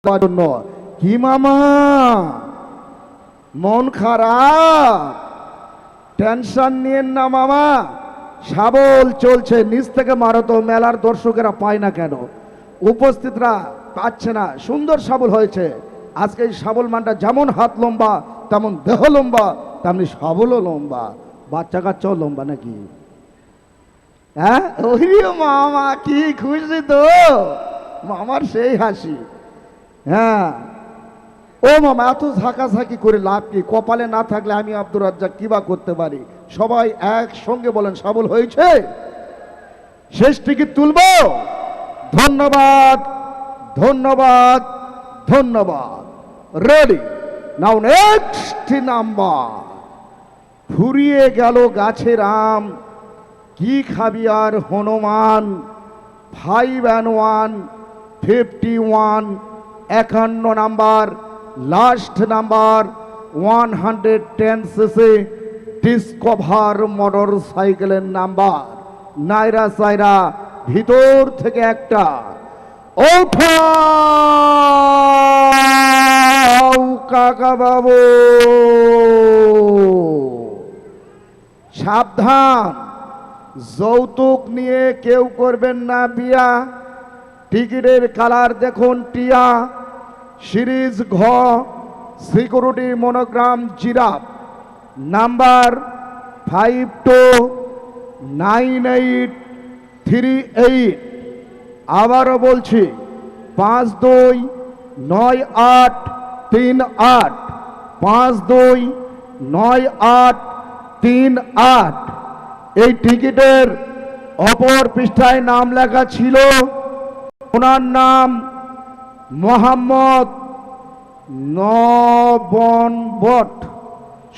জন্য কি মামা মন খারাপ? টেনশন নিয়েন না মামা, শাবল চলছে। নিচ থেকে মারো তো, মেলার দর্শকেরা পায় না কেন? উপস্থিতরা পাচ্ছে না। সুন্দর শাবল হয়েছে আজকে। এই শাবল মানটা যেমন হাত লম্বা তেমন দেহ লম্বা, তেমনি শাবলও লম্বা। বাচ্চা কাচ্চাও লম্বা নাকি? হ্যাঁ, ওই মামা কি খুশি তো, মামার সেই হাসি। হ্যাঁ ও মামা, এত ঝাঁকাঝাঁকি করে লাভ কি? কপালে না থাকলে আমি আব্দুর রাজ্জাক কি বা করতে পারি? সবাই একসঙ্গে বলেন শাবল হয়েছে। শেষ টিকিট তুলবো। ধন্যবাদ ধন্যবাদ ধন্যবাদ। Ready now, next number. ফুরিয়ে গেল গাছের আম, কি খাবি আর Hanuman. 5 and 1 51, 51 number, last number 110cc Discover motor সাইকেলের নাম্বার। নাইরা সাইরা ভিতর থেকে একটা ওঠাও কাকা বাবু। সাবধান, যৌতুক নিয়ে কেউ করবেন না বিয়া। টিকিটের কালার দেখুন টিয়া। সিরিজ ঘ, সিকিউরিটি মনোগ্রাম জিরাফ। নাম্বার 529838। আবারও বলছি 529838, 529838। এই টিকিটের অপর পৃষ্ঠায় নাম লেখা ছিল, ওনার নাম মোহাম্মদ নবন বট,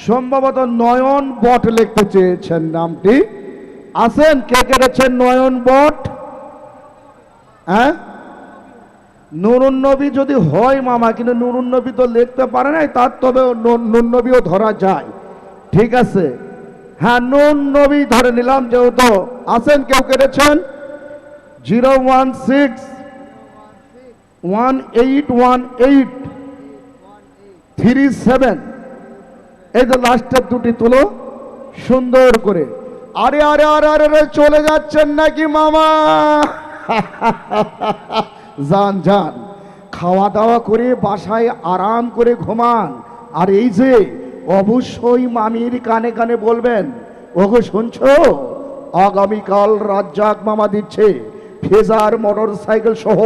সম্ভবত নয়ন বট লিখতে চেয়েছেন নামটি। আছেন কে কেটেছেন নয়ন বট? হ্যাঁ, নুরুন নবী যদি হয় মামা, কিন্তু নুরুন নবী তো লিখতে পারে নাই, তার তবে নুন নবীও ধরা যায়। ঠিক আছে, হ্যাঁ নুন নবী ধরে নিলাম যেহেতু। আছেন কেউ কেটেছেন? 016181837। এই যে লাস্টের দুটি তুলো সুন্দর করে। আরে আরে আরে আরে আরে, চলে যাচ্ছেন নাকি মামা? যান যান, খাওয়া দাওয়া করে বাসায় আরাম করে ঘুমান। আর এই যে অবশ্যই মামির কানে কানে বলবেন, ওগো শুনছো, আগামীকাল রাজ্জাক মামা দিচ্ছে ফেজার মোটর সাইকেল সহ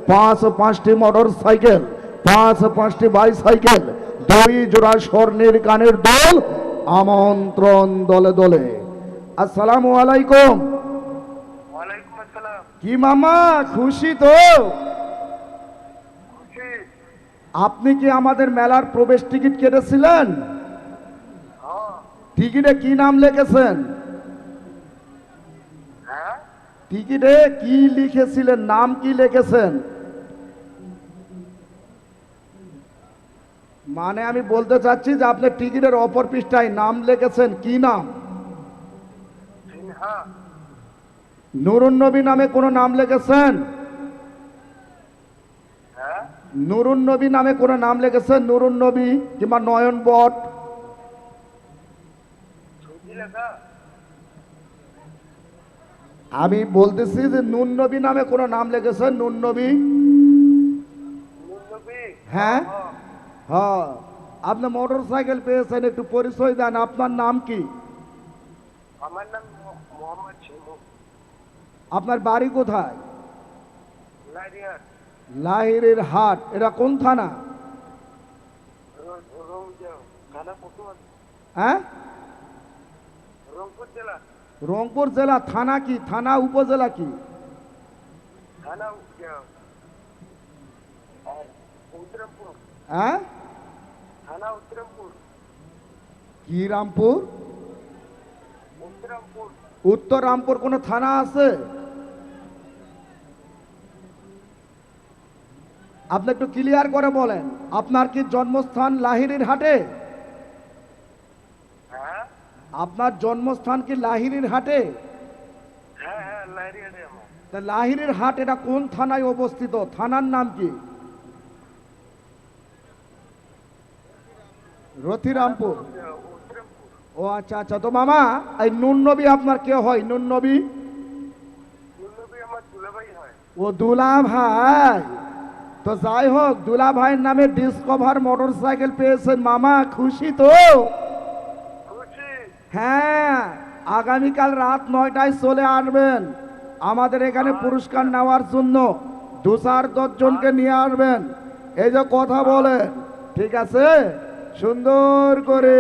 5টি মোটর সাইকেল, 5টি বাইসাইকেল, 2 জোড়া স্বর্ণের কানের দল, আমন্ত্রণ দলে দলে। আসসালামু আলাইকুম। ওয়ালাইকুম আসসালাম। কি মামা খুশি তো? খুশি? আপনি কি আমাদের মেলার প্রবেশ টিকিট কেটেছিলেন? হ্যাঁ। টিকিটে কি নাম লিখেছেন? হ্যাঁ, টিকিটে কি লিখেছিলেন, নাম কি লিখেছেন? মানে আমি বলতে চাচ্ছি যে আপনি টিকিটের অপর পৃষ্ঠায় নাম লিখেছেন, কি নাম? সিনহা। নুরুন নবী নামে কোনো নাম লিখেছেন? হ্যাঁ, নুরুন নবী নামে কোনো নাম লিখেছেন? নুরুন নবী কিংবা নয়ন বট? ছবি লেখা। আমি বলতেছি যে নুন নবী নামে কোনো নাম লিখেছেন? নুন নবী? নবী। হ্যাঁ হ্যাঁ। আপনি মোটর সাইকেল পেয়েছেন, একটু পরিচয় দেন। আপনার নাম কি? আমার নাম মোহাম্মদ শিমু। আপনার বাড়ি কোথায়? লারিয়ার। লাহিরের হাট। এটা কোন থানা? থানা পটুয়া। হ্যাঁ, রংপুর জেলা। রংপুর জেলা। থানা কি? থানা উপজেলা কি? থানা উত্তরামপুর। হ্যাঁ, থানা উত্তরামপুর। কি রামপুর? উত্তরামপুর। উত্তর রামপুর কোনো থানা আছে? আপনি একটু ক্লিয়ার করে বলেন, আপনার কি জন্মস্থান লাহিড়ির হাটে? হ্যাঁ আপনার জন্মস্থান কি লাহিড়ির হাটে? হ্যাঁ হ্যাঁ, লারিয়ারে আমার। তা লাহিড়ির হাট এটা কোন থানায় অবস্থিত? থানার নাম কি? রথিরামপুর। উত্তরামপুর। ও আচ্ছা আচ্ছা, তো মামা এই নুন নবী আপনার কে হয়? নুন নবী? নুনবী আমার দুলাভাই হয়। ও দুলা ভাই। তো যাই হোক, দুলা ভাইয়ের নামে ডিসকভার মোটর সাইকেল পেয়েছেন মামা, খুশি তো? খুশি। হ্যাঁ, আগামীকাল রাত 9টায় চলে আসবেন আমাদের এখানে পুরস্কার নেওয়ার জন্য। 2-4-10 জনকে নিয়ে আসবেন, এই যে কথা বলেন, ঠিক আছে? সুন্দর করে।